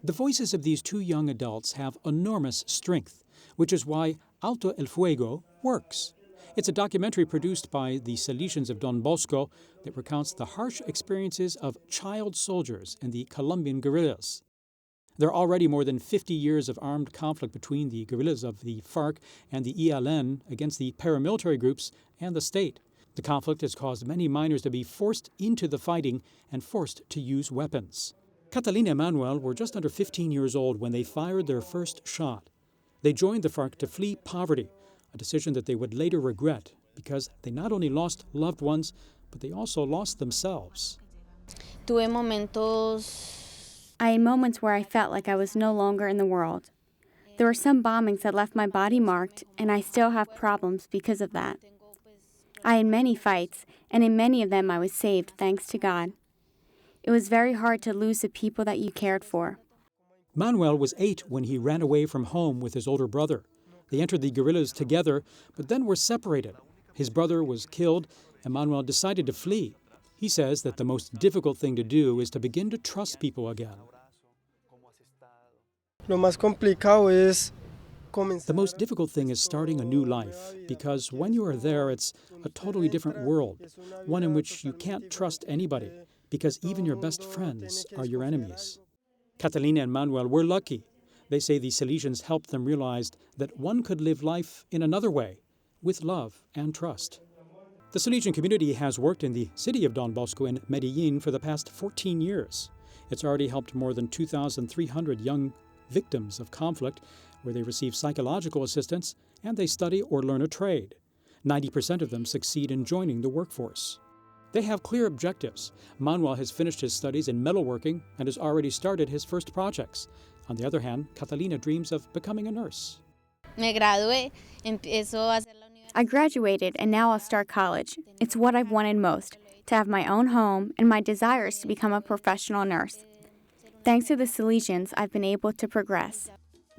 The voices of these two young adults have enormous strength, which is why Alto El Fuego works. It's a documentary produced by the Salesians of Don Bosco that recounts the harsh experiences of child soldiers in the Colombian guerrillas. There are already more than 50 years of armed conflict between the guerrillas of the FARC and the ELN against the paramilitary groups and the state. The conflict has caused many miners to be forced into the fighting and forced to use weapons. Catalina and Manuel were just under 15 years old when they fired their first shot. They joined the FARC to flee poverty, a decision that they would later regret because they not only lost loved ones, but they also lost themselves. I had moments where I felt like I was no longer in the world. There were some bombings that left my body marked, and I still have problems because of that. I had many fights, and in many of them I was saved thanks to God. It was very hard to lose the people that you cared for. Manuel was 8 when he ran away from home with his older brother. They entered the guerrillas together, but then were separated. His brother was killed, and Manuel decided to flee. He says that the most difficult thing to do is to begin to trust people again. The most difficult thing is starting a new life, because when you are there, it's a totally different world, one in which you can't trust anybody, because even your best friends are your enemies. Catalina and Manuel were lucky. They say the Salesians helped them realize that one could live life in another way, with love and trust. The Salesian community has worked in the city of Don Bosco in Medellin for the past 14 years. It's already helped more than 2,300 young victims of conflict, where they receive psychological assistance and they study or learn a trade. 90% of them succeed in joining the workforce. They have clear objectives. Manuel has finished his studies in metalworking and has already started his first projects. On the other hand, Catalina dreams of becoming a nurse. I graduated and now I'll start college. It's what I've wanted most, to have my own home, and my desire is to become a professional nurse. Thanks to the Salesians, I've been able to progress.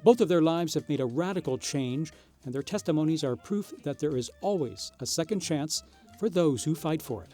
Both of their lives have made a radical change, and their testimonies are proof that there is always a second chance for those who fight for it.